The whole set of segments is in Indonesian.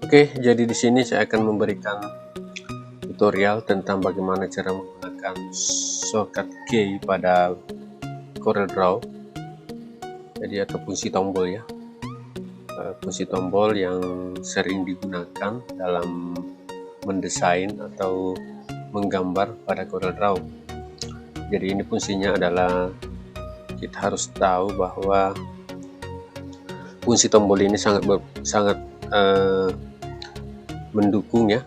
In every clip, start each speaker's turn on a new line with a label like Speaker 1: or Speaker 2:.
Speaker 1: Oke, jadi di sini saya akan memberikan tutorial tentang bagaimana cara menggunakan shortcut key pada CorelDRAW. Jadi atau fungsi tombol ya, fungsi tombol yang sering digunakan dalam mendesain atau menggambar pada CorelDRAW. Jadi ini fungsinya adalah kita harus tahu bahwa fungsi tombol ini sangat mendukung ya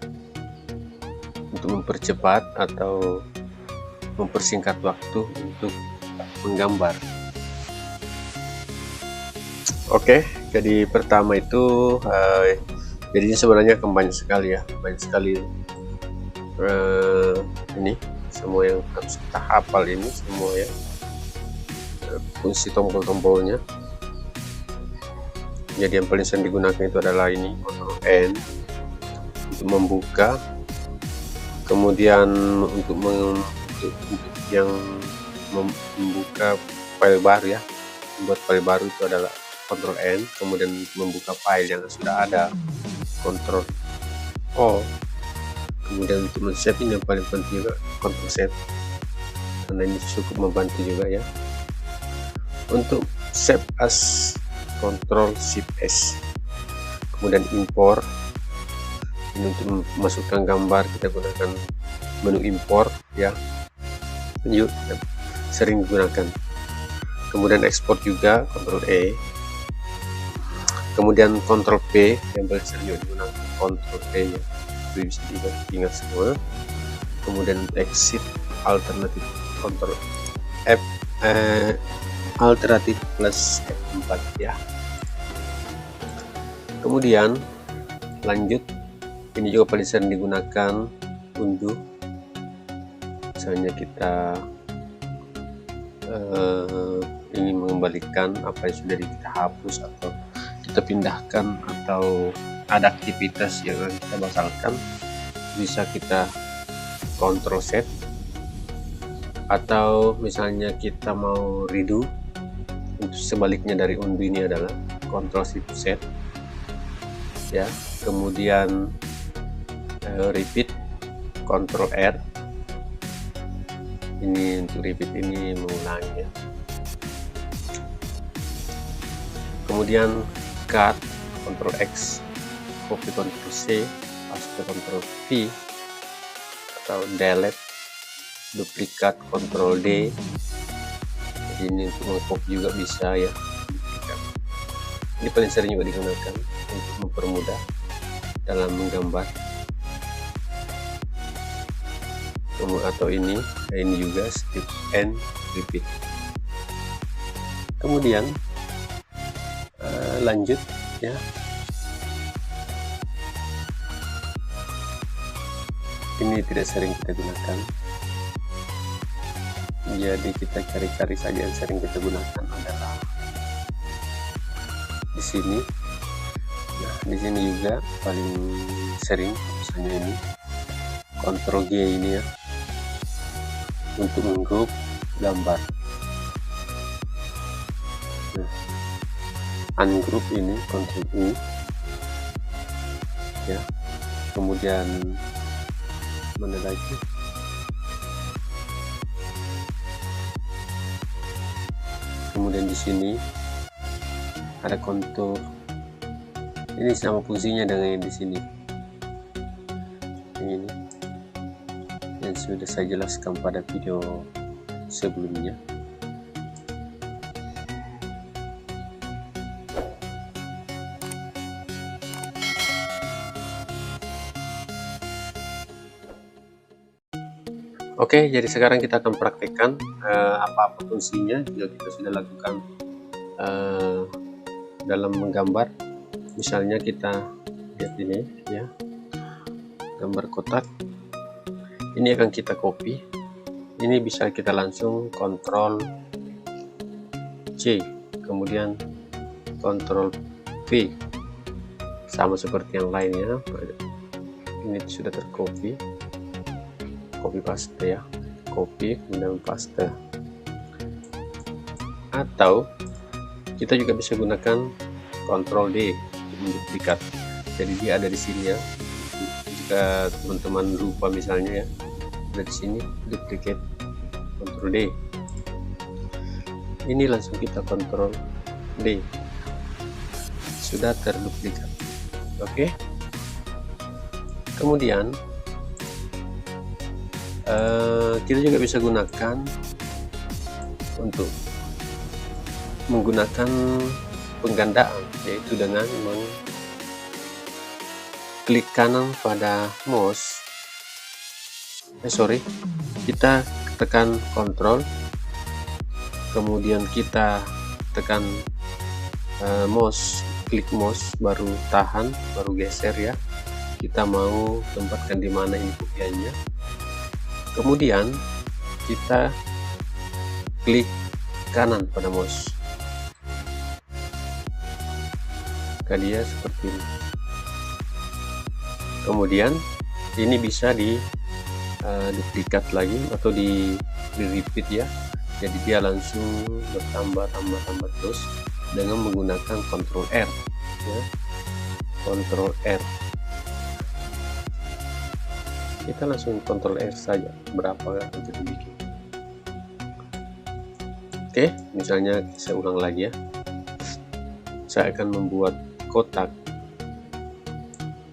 Speaker 1: untuk mempercepat atau mempersingkat waktu untuk menggambar. Oke, jadi pertama itu jadi ini sebenarnya banyak sekali ini semua yang harus kita hafal ini semua ya, fungsi tombol-tombolnya. Jadi yang paling sering digunakan itu adalah ini Ctrl N untuk membuka, kemudian untuk yang membuka file baru ya, membuat file baru itu adalah Ctrl N, kemudian membuka file yang sudah ada Ctrl O, kemudian untuk men-save ini yang paling penting juga Ctrl save, karena ini cukup membantu juga ya. Untuk save as Ctrl Shift S, kemudian import ini untuk memasukkan gambar kita gunakan menu import ya, yuk sering digunakan. Kemudian ekspor juga Ctrl E, kemudian Ctrl P yang paling sering digunakan Ctrl P ya, bisa diingat semua. Kemudian exit alternatif Ctrl F alternatif plus F4 ya. Kemudian lanjut, ini juga paling sering digunakan undo, misalnya kita ingin mengembalikan apa yang sudah kita hapus atau kita pindahkan, atau ada aktivitas yang kita batalkan, bisa kita Ctrl Z, atau misalnya kita mau redo, untuk sebaliknya dari undo ini adalah Ctrl Shift Z ya, kemudian repeat Ctrl R, ini untuk repeat ini mengulangi ya. Kemudian cut Ctrl X, copy Ctrl C, paste Ctrl V, atau delete duplikat Ctrl D. Jadi ini untuk mengcopy juga bisa ya. Ini paling sering juga digunakan untuk mempermudah dalam menggambar. Atau ini juga skip and repeat. Kemudian lanjut ya. Ini tidak sering kita gunakan, jadi kita cari-cari saja. Yang sering kita gunakan adalah di sini. Nah, di sini juga paling sering misalnya ini Ctrl G ini ya, untuk menggroup gambar. Nah, ungroup ini Ctrl U ya. Kemudian mana lagi, kemudian di sini ada kontur, ini sama fungsinya dengan yang di sini, ini yang sudah saya jelaskan pada video sebelumnya. Oke, jadi sekarang kita akan praktekkan apa-apa fungsinya yang kita sudah lakukan dalam menggambar. Misalnya kita lihat ini ya, gambar kotak ini akan kita copy, ini bisa kita langsung Ctrl C, kemudian Ctrl V, sama seperti yang lainnya. Ini sudah tercopy, copy paste ya, copy kemudian paste. Atau kita juga bisa gunakan Ctrl D untuk menduplikat. jadi dia ada di sini ya. Jika teman-teman lupa misalnya ya, ada di sini, duplicate, Ctrl D. Ini langsung kita Ctrl D, sudah terduplikat. Oke. Kemudian kita juga bisa gunakan untuk menggunakan penggandaan, yaitu dengan klik kanan pada mouse. Kita tekan Ctrl, kemudian kita tekan mouse, klik mouse, baru tahan, baru geser ya. Kita mau tempatkan di mana ini kopiannya. Kemudian kita klik kanan pada mouse. Dia seperti ini. Kemudian ini bisa di duplikat lagi atau di repeat ya. Jadi dia langsung bertambah terus dengan menggunakan Ctrl R ya. Ctrl R. Kita langsung Ctrl R saja berapa yang kita bikin. Oke, misalnya saya ulang lagi ya. Saya akan membuat kotak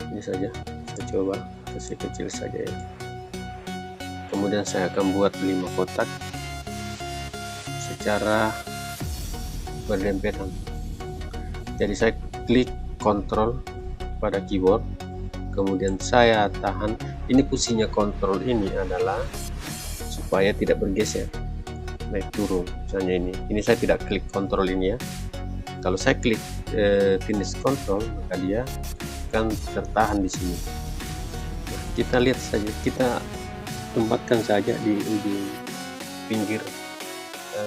Speaker 1: ini saja. Saya coba kecil saja ya. Kemudian saya akan buat 5 kotak secara berdempetan. Jadi saya klik Ctrl pada keyboard, kemudian saya tahan. Ini fungsinya Ctrl ini adalah supaya tidak bergeser naik turun. Misalnya ini saya tidak klik Ctrl ini ya. Kalau saya klik finish Ctrl, maka dia akan tertahan di sini. Nah, kita lihat saja, kita tempatkan saja di ujung pinggir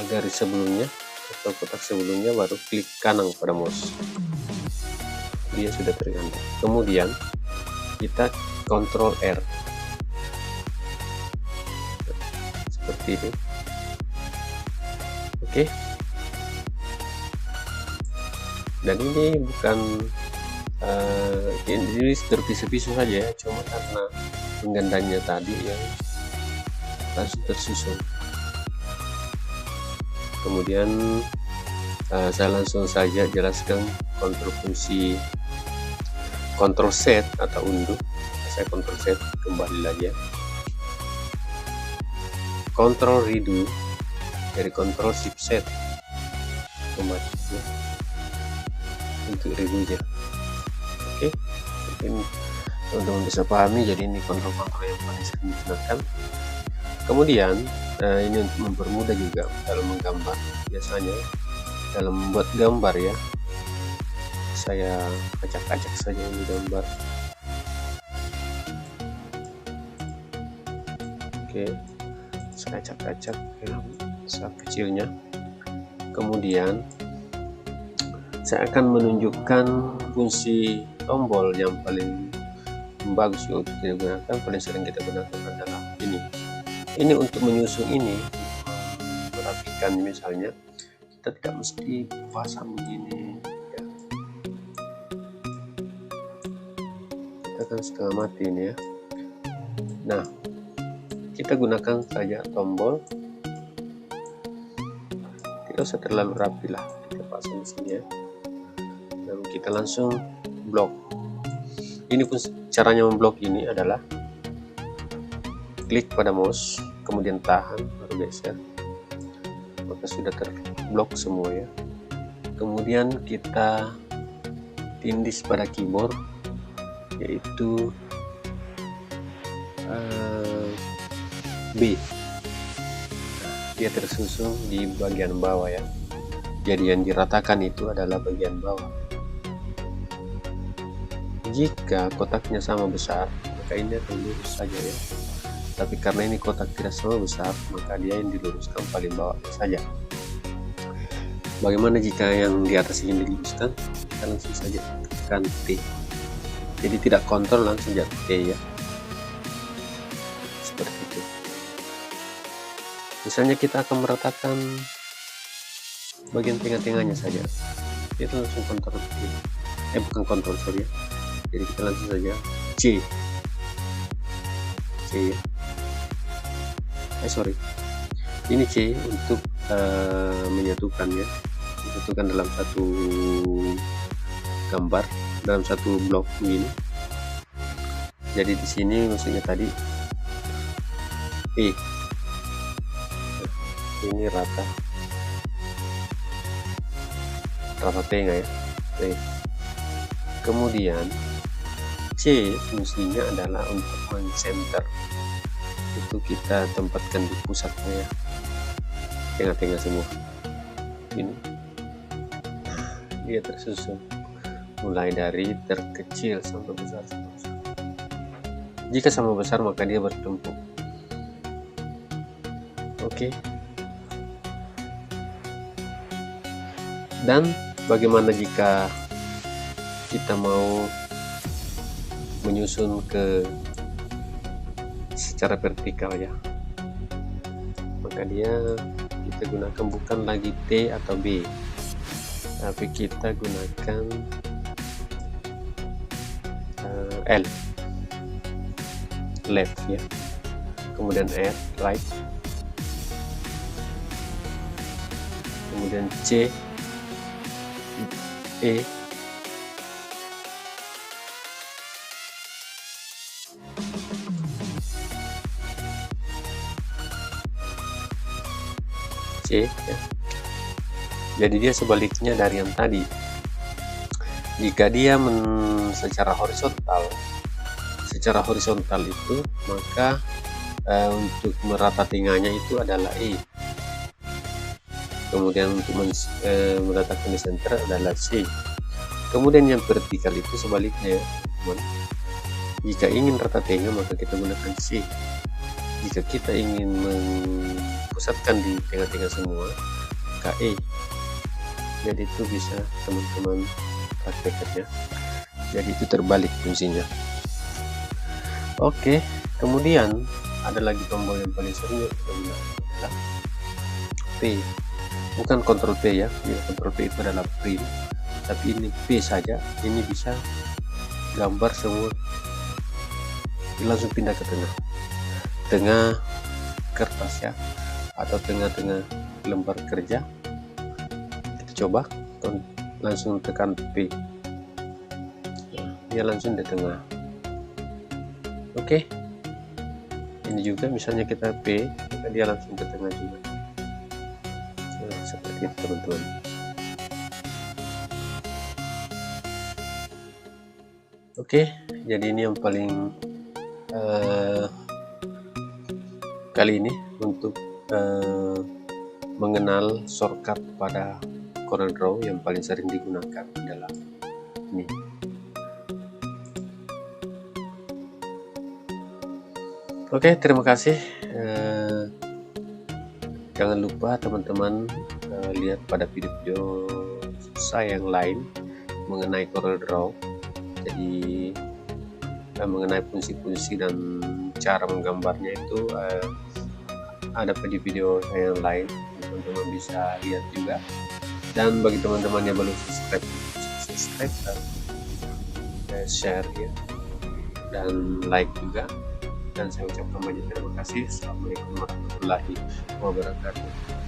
Speaker 1: garis sebelumnya atau kotak sebelumnya, baru klik kanan pada mouse. Dia sudah tergandang. Kemudian kita Ctrl R seperti ini. Oke. Dan ini bukan ini terpisah-pisah saja ya, cuma karena penggandanya tadi yang langsung tersusun. Kemudian saya langsung saja jelaskan kontrol fungsi Ctrl Z atau unduh. Saya Ctrl Z, kembali lagi ya. Ctrl redo dari Ctrl Shift Z kembali ya, untuk redo nya. Oke, mungkin teman-teman bisa pahami. Jadi ini kontrol-kontrol yang paling sering digunakan. Kemudian ini untuk mempermudah juga dalam menggambar. Biasanya dalam membuat gambar ya, saya acak-acak saja ini gambar. Oke, saya acak-acak ya, besar kecilnya. Kemudian saya akan menunjukkan fungsi tombol yang paling bagus untuk digunakan, paling sering kita gunakan adalah ini. Ini untuk menyusun ini, merapikan misalnya, kita tidak mesti pasang begini ya. Kita kan setengah mati ini ya. Nah, kita gunakan saja tombol, tidak usah terlalu rapi lah, kita pasang di sini ya. Lalu kita langsung blok. Ini pun caranya memblok ini adalah klik pada mouse, kemudian tahan, baru geser, maka sudah terblok semua ya. Kemudian kita tindis pada keyboard, yaitu B. Nah, dia tersusun di bagian bawah ya. Jadi yang diratakan itu adalah bagian bawah. Jika kotaknya sama besar, maka ini akan lurus saja ya. Tapi karena ini kotak tidak sama besar, maka dia yang diluruskan paling bawah saja. Bagaimana jika yang di atas ingin diluruskan? Kita langsung saja tekan T. Jadi tidak kontrol, langsung saja T ya. Seperti itu. Misalnya kita akan meratakan bagian tengah-tengahnya saja, kita langsung kontrol T. Bukan kontrol, sorry ya. Jadi kita langsung saja C. Sorry, ini C untuk menyatukan ya, disatukan dalam satu gambar, dalam satu blok ini. Jadi di sini maksudnya tadi ini rata tengah ya. Kemudian C fungsinya adalah untuk men-center, itu kita tempatkan di pusatnya ya, tengah-tengah semua. Ini dia tersusun mulai dari terkecil sampai besar. Jika sama besar maka dia bertumpuk. Oke. Dan bagaimana jika kita mau menyusun ke secara vertikal ya, maka kita gunakan bukan lagi T atau B, tapi kita gunakan L, left ya, kemudian R, right, kemudian C, E, C ya. Jadi dia sebaliknya dari yang tadi. Jika dia secara horizontal itu, maka untuk merata tengahnya itu adalah E. Kemudian untuk meletakkan di center adalah C. Kemudian yang vertikal itu sebaliknya ya, teman. Jika ingin rata tengah maka kita gunakan C. Jika kita ingin pusatkan di tengah-tengah semua, maka E. Jadi itu bisa teman-teman praktekkan ya. Jadi itu terbalik fungsinya. Oke, kemudian ada lagi tombol yang paling sering kita gunakan adalah P. Bukan Ctrl P ya, Ctrl P itu adalah print, tapi ini P saja. Ini bisa gambar semua, langsung pindah ke tengah kertas ya, atau tengah-tengah lembar kerja. Kita coba langsung tekan P, dia langsung di tengah. Oke, ini juga misalnya kita P, maka dia langsung ke tengah juga. Seperti itu teman-teman. Oke, jadi ini yang paling kali ini untuk mengenal shortcut pada CorelDRAW yang paling sering digunakan adalah ini. Oke, terima kasih. Jangan lupa teman-teman lihat pada video-video saya yang lain mengenai CorelDRAW. Jadi mengenai fungsi-fungsi dan cara menggambarnya itu ada pada video saya yang lain, teman-teman bisa lihat juga. Dan bagi teman-teman yang belum subscribe dan share ya, dan like juga. Dan saya ucapkan banyak terima kasih. Assalamualaikum warahmatullahi wabarakatuh.